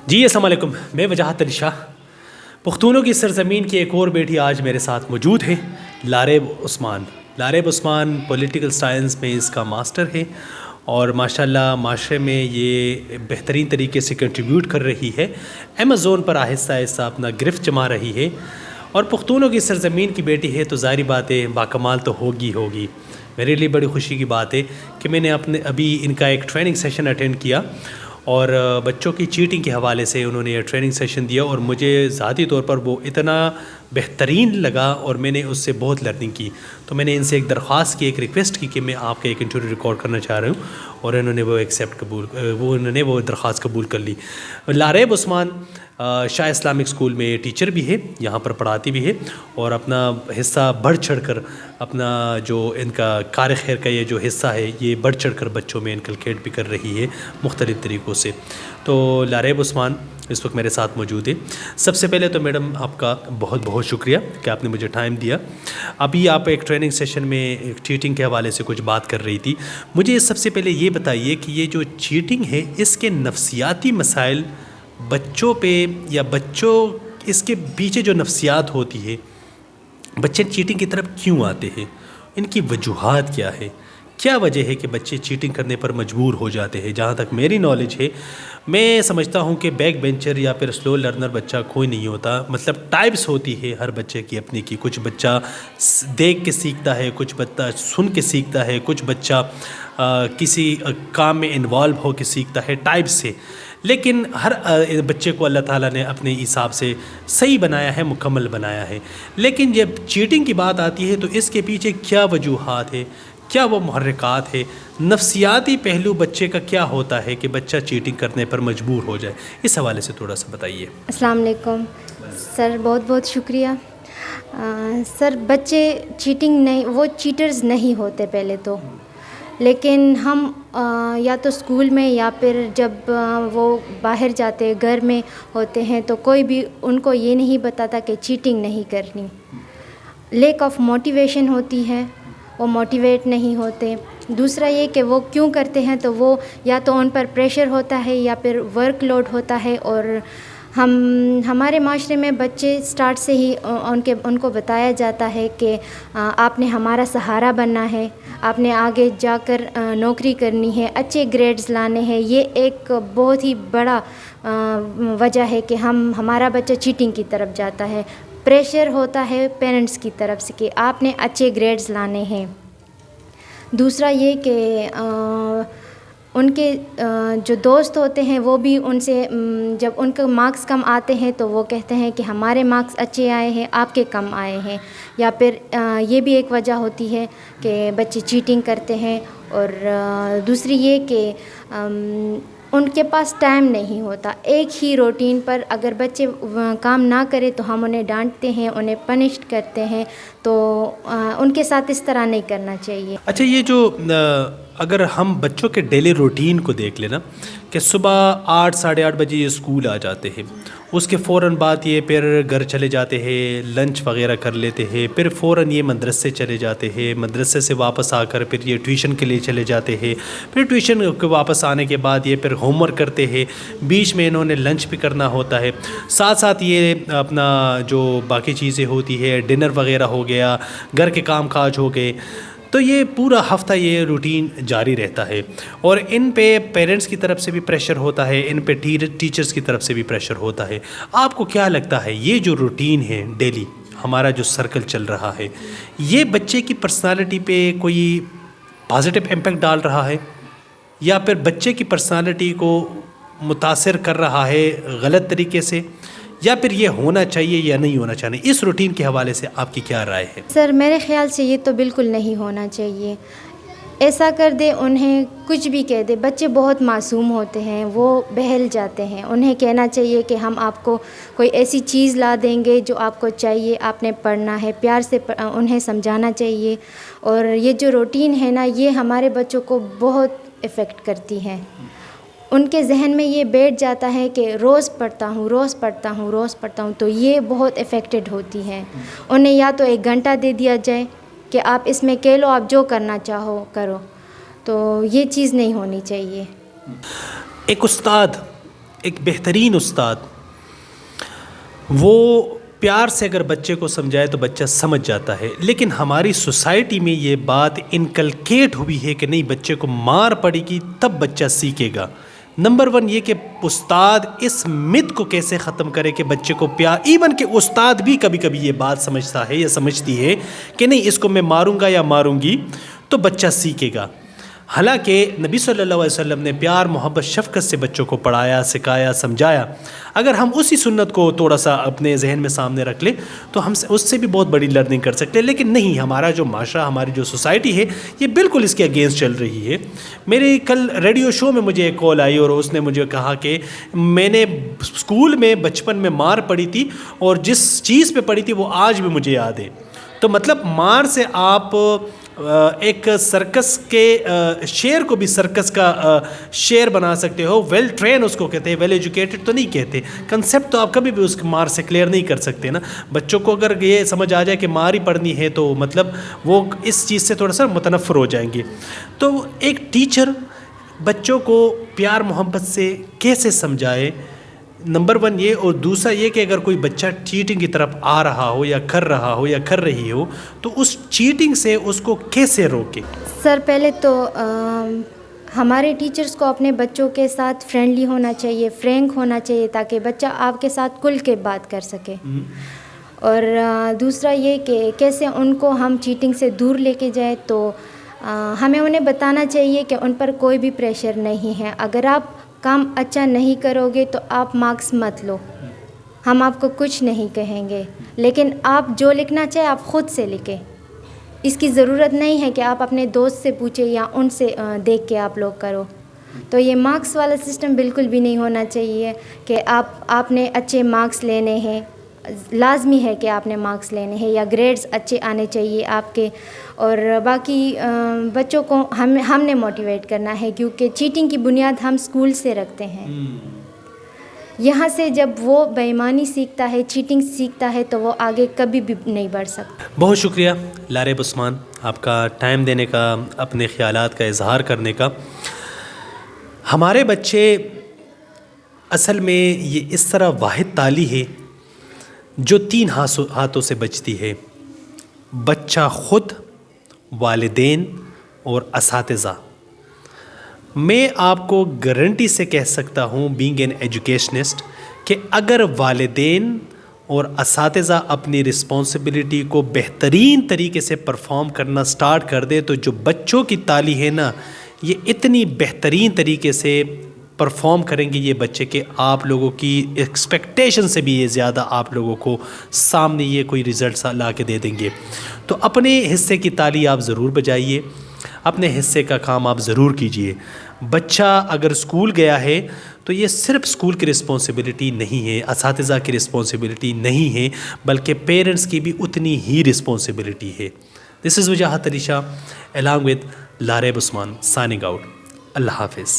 جی السلام علیکم، میں وجاہت علی شاہ۔ پختونوں کی سرزمین کی ایک اور بیٹی آج میرے ساتھ موجود ہے، لاریب عثمان۔ لاریب عثمان پولیٹیکل سائنس میں اس کا ماسٹر ہے اور ماشاءاللہ معاشرے میں یہ بہترین طریقے سے کنٹریبیوٹ کر رہی ہے، ایمیزون پر آہستہ آہستہ اپنا گرفت جما رہی ہے اور پختونوں کی سرزمین کی بیٹی ہے تو ظاہری بات ہے باکمال تو ہوگی۔ میرے لیے بڑی خوشی کی بات ہے کہ میں نے ابھی ان کا ایک ٹریننگ سیشن اٹینڈ کیا اور بچوں کی چیٹنگ کے حوالے سے انہوں نے یہ ٹریننگ سیشن دیا اور مجھے ذاتی طور پر وہ اتنا بہترین لگا اور میں نے اس سے بہت لرننگ کی۔ تو میں نے ان سے ایک درخواست کی، ایک ریکویسٹ کی کہ میں آپ کا ایک انٹرویو ریکارڈ کرنا چاہ رہا ہوں اور انہوں نے وہ درخواست قبول کر لی۔ لاریب عثمان شاہ اسلامک اسکول میں ٹیچر بھی ہے، یہاں پر پڑھاتی بھی ہے اور اپنا حصہ بڑھ چڑھ کر اپنا جو ان کا کار خیر کا یہ جو حصہ ہے یہ بڑھ چڑھ کر بچوں میں انکلکیٹ بھی کر رہی ہے مختلف طریقوں سے۔ تو لاریب عثمان اس وقت میرے ساتھ موجود ہے۔ سب سے پہلے تو میڈم آپ کا بہت بہت شکریہ کہ آپ نے مجھے ٹائم دیا۔ ابھی آپ ایک ٹریننگ سیشن میں چیٹنگ کے حوالے سے کچھ بات کر رہی تھی، مجھے سب سے پہلے یہ بتائیے کہ یہ جو چیٹنگ ہے اس کے نفسیاتی مسائل بچوں پہ یا بچوں اس کے پیچھے جو نفسیات ہوتی ہے، بچے چیٹنگ کی طرف کیوں آتے ہیں، ان کی وجوہات کیا ہے، کیا وجہ ہے کہ بچے چیٹنگ کرنے پر مجبور ہو جاتے ہیں؟ جہاں تک میری نالج ہے میں سمجھتا ہوں کہ بیک بینچر یا پھر سلو لرنر بچہ کوئی نہیں ہوتا، مطلب ٹائپس ہوتی ہے ہر بچے کی اپنی کی۔ کچھ بچہ دیکھ کے سیکھتا ہے، کچھ بچہ سن کے سیکھتا ہے، کچھ بچہ کسی کام میں انوالو ہو کے سیکھتا ہے، ٹائپ سے۔ لیکن ہر بچے کو اللہ تعالیٰ نے اپنے حساب سے صحیح بنایا ہے، مکمل بنایا ہے۔ لیکن جب چیٹنگ کی بات آتی ہے تو اس کے پیچھے کیا وجوہات ہے، کیا وہ محرکات ہے، نفسیاتی پہلو بچے کا کیا ہوتا ہے کہ بچہ چیٹنگ کرنے پر مجبور ہو جائے؟ اس حوالے سے تھوڑا سا بتائیے۔ السلام علیکم سر، بہت بہت شکریہ۔ سر بچے چیٹنگ نہیں، وہ چیٹرز نہیں ہوتے پہلے تو، لیکن ہم یا تو اسکول میں یا پھر جب وہ باہر جاتے گھر میں ہوتے ہیں تو کوئی بھی ان کو یہ نہیں بتاتا کہ چیٹنگ نہیں کرنی۔ لیک آف موٹیویشن ہوتی ہے، وہ موٹیویٹ نہیں ہوتے۔ دوسرا یہ کہ وہ کیوں کرتے ہیں تو وہ یا تو ان پر پریشر ہوتا ہے یا پھر ورک لوڈ ہوتا ہے، اور ہمارے معاشرے میں بچے سٹارٹ سے ہی ان کو بتایا جاتا ہے کہ آپ نے ہمارا سہارا بننا ہے، آپ نے آگے جا کر نوکری کرنی ہے، اچھے گریڈز لانے ہیں۔ یہ ایک بہت ہی بڑا وجہ ہے کہ ہمارا بچہ چیٹنگ کی طرف جاتا ہے۔ پریشر ہوتا ہے پیرنٹس کی طرف سے کہ آپ نے اچھے گریڈز لانے ہیں۔ دوسرا یہ کہ ان کے جو دوست ہوتے ہیں وہ بھی ان سے جب ان کے مارکس کم آتے ہیں تو وہ کہتے ہیں کہ ہمارے مارکس اچھے آئے ہیں، آپ کے کم آئے ہیں۔ یا پھر یہ بھی ایک وجہ ہوتی ہے کہ بچے چیٹنگ کرتے ہیں۔ اور دوسری یہ کہ ان کے پاس ٹائم نہیں ہوتا ایک ہی روٹین پر۔ اگر بچے کام نہ کرے تو ہم انہیں ڈانٹتے ہیں، انہیں پنشڈ کرتے ہیں، تو ان کے ساتھ اس طرح نہیں کرنا چاہیے۔ اچھا، یہ جو اگر ہم بچوں کے ڈیلی روٹین کو دیکھ لینا کہ صبح 8 ساڑھے 8 بجے یہ اسکول آ جاتے ہیں، اس کے فوراً بعد یہ پھر گھر چلے جاتے ہیں، لنچ وغیرہ کر لیتے ہیں، پھر فوراً یہ مدرسے چلے جاتے ہیں، مدرسے سے واپس آ کر پھر یہ ٹیوشن کے لیے چلے جاتے ہیں، پھر ٹیوشن کے واپس آنے کے بعد یہ پھر ہوم ورک کرتے ہیں، بیچ میں انہوں نے لنچ بھی کرنا ہوتا ہے، ساتھ ساتھ یہ اپنا جو باقی چیزیں ہوتی ہے ڈنر وغیرہ ہو گیا، گھر کے کام کاج ہو گئے، تو یہ پورا ہفتہ یہ روٹین جاری رہتا ہے۔ اور ان پہ پیرنٹس کی طرف سے بھی پریشر ہوتا ہے، ان پہ ٹیچرز کی طرف سے بھی پریشر ہوتا ہے۔ آپ کو کیا لگتا ہے یہ جو روٹین ہے ڈیلی ہمارا جو سرکل چل رہا ہے، یہ بچے کی پرسنالٹی پہ کوئی پازیٹیو امپیکٹ ڈال رہا ہے یا پھر بچے کی پرسنالٹی کو متاثر کر رہا ہے غلط طریقے سے، یا پھر یہ ہونا چاہیے یا نہیں ہونا چاہیے؟ اس روٹین کے حوالے سے آپ کی کیا رائے ہے؟ سر میرے خیال سے یہ تو بالکل نہیں ہونا چاہیے۔ ایسا کر دے، انہیں کچھ بھی کہہ دے، بچے بہت معصوم ہوتے ہیں، وہ بہل جاتے ہیں۔ انہیں کہنا چاہیے کہ ہم آپ کو کوئی ایسی چیز لا دیں گے جو آپ کو چاہیے، آپ نے پڑھنا ہے، پیار سے انہیں سمجھانا چاہیے۔ اور یہ جو روٹین ہے نا، یہ ہمارے بچوں کو بہت افیکٹ کرتی ہے۔ ان کے ذہن میں یہ بیٹھ جاتا ہے کہ روز پڑھتا ہوں، تو یہ بہت افیکٹڈ ہوتی ہے۔ انہیں یا تو 1 گھنٹہ دے دیا جائے کہ آپ اس میں کہہ لو، آپ جو کرنا چاہو کرو، تو یہ چیز نہیں ہونی چاہیے. ایک استاد، ایک بہترین استاد، وہ پیار سے اگر بچے کو سمجھائے تو بچہ سمجھ جاتا ہے، لیکن ہماری سوسائٹی میں یہ بات انکلکیٹ ہوئی ہے کہ نہیں، بچے کو مار پڑے گی تب بچہ سیکھے گا. نمبر 1 یہ کہ استاد اس مت کو کیسے ختم کرے کہ بچے کو پیار، ایون کہ استاد بھی کبھی کبھی یہ بات سمجھتا ہے یا سمجھتی ہے کہ نہیں، اس کو میں ماروں گا یا ماروں گی تو بچہ سیکھے گا. حالانکہ نبی صلی اللہ علیہ وسلم نے پیار، محبت، شفقت سے بچوں کو پڑھایا، سکھایا، سمجھایا. اگر ہم اسی سنت کو تھوڑا سا اپنے ذہن میں سامنے رکھ لیں تو ہم اس سے بھی بہت بڑی لرننگ کر سکتے ہیں. لیکن نہیں، ہمارا جو معاشرہ، ہماری جو سوسائٹی ہے، یہ بالکل اس کے اگینسٹ چل رہی ہے. میرے کل ریڈیو شو میں مجھے ایک کال آئی اور اس نے مجھے کہا کہ میں نے اسکول میں بچپن میں مار پڑی تھی اور جس چیز پہ پڑی تھی وہ آج بھی مجھے یاد ہے. تو مطلب مار سے آپ ایک سرکس کے شیر کو بھی سرکس کا شیر بنا سکتے ہو. ویل ٹرین اس کو کہتے ہیں، ویل ایجوکیٹڈ تو نہیں کہتے. کنسیپٹ تو آپ کبھی بھی اس مار سے کلیئر نہیں کر سکتے نا. بچوں کو اگر یہ سمجھ آ جائے کہ مار ہی پڑھنی ہے تو مطلب وہ اس چیز سے تھوڑا سا متنفر ہو جائیں گے. تو ایک ٹیچر بچوں کو پیار محبت سے کیسے سمجھائے، نمبر 1 یہ، اور دوسرا یہ کہ اگر کوئی بچہ چیٹنگ کی طرف آ رہا ہو یا کر رہا ہو یا کر رہی ہو تو اس چیٹنگ سے اس کو کیسے روکے. سر پہلے تو ہمارے ٹیچرز کو اپنے بچوں کے ساتھ فرینڈلی ہونا چاہیے، فرینک ہونا چاہیے، تاکہ بچہ آپ کے ساتھ کھل کے بات کر سکے. اور دوسرا یہ کہ کیسے ان کو ہم چیٹنگ سے دور لے کے جائیں، تو ہمیں انہیں بتانا چاہیے کہ ان پر کوئی بھی پریشر نہیں ہے. اگر آپ کام اچھا نہیں کرو گے تو آپ مارکس مت لو، ہم آپ کو کچھ نہیں کہیں گے، لیکن آپ جو لکھنا چاہے آپ خود سے لکھیں. اس کی ضرورت نہیں ہے کہ آپ اپنے دوست سے پوچھیں یا ان سے دیکھ کے آپ لوگ کرو. تو یہ مارکس والا سسٹم بالکل بھی نہیں ہونا چاہیے کہ آپ نے اچھے مارکس لینے ہیں، لازمی ہے کہ آپ نے مارکس لینے ہیں یا گریڈز اچھے آنے چاہیے آپ کے. اور باقی بچوں کو ہم نے موٹیویٹ کرنا ہے، کیونکہ چیٹنگ کی بنیاد ہم اسکول سے رکھتے ہیں. یہاں سے جب وہ بے ایمانی سیکھتا ہے، چیٹنگ سیکھتا ہے، تو وہ آگے کبھی بھی نہیں بڑھ سکتا. بہت شکریہ لارب عثمان، آپ کا ٹائم دینے کا، اپنے خیالات کا اظہار کرنے کا. ہمارے بچے اصل میں یہ اس طرح واحد تالی ہے جو 3 ہاتھوں سے بجتی ہے: بچہ خود، والدین اور اساتذہ. میں آپ کو گارنٹی سے کہہ سکتا ہوں، بینگ این ایجوکیشنسٹ، کہ اگر والدین اور اساتذہ اپنی رسپانسبلٹی کو بہترین طریقے سے پرفارم کرنا سٹارٹ کر دے تو جو بچوں کی تعلیم ہے نا، یہ اتنی بہترین طریقے سے پرفارم کریں گے یہ بچے کہ آپ لوگوں کی ایکسپیکٹیشن سے بھی یہ زیادہ آپ لوگوں کو سامنے یہ کوئی ریزلٹس لا کے دے دیں گے. تو اپنے حصے کی تعلیم آپ ضرور بجائیے، اپنے حصے کا کام آپ ضرور کیجئے. بچہ اگر اسکول گیا ہے تو یہ صرف اسکول کی رسپانسبلٹی نہیں ہے، اساتذہ کی رسپانسبلٹی نہیں ہے، بلکہ پیرنٹس کی بھی اتنی ہی رسپانسبلٹی ہے. دس از وجاہت Ali Shah along with لارب Usman signing out. اللہ حافظ.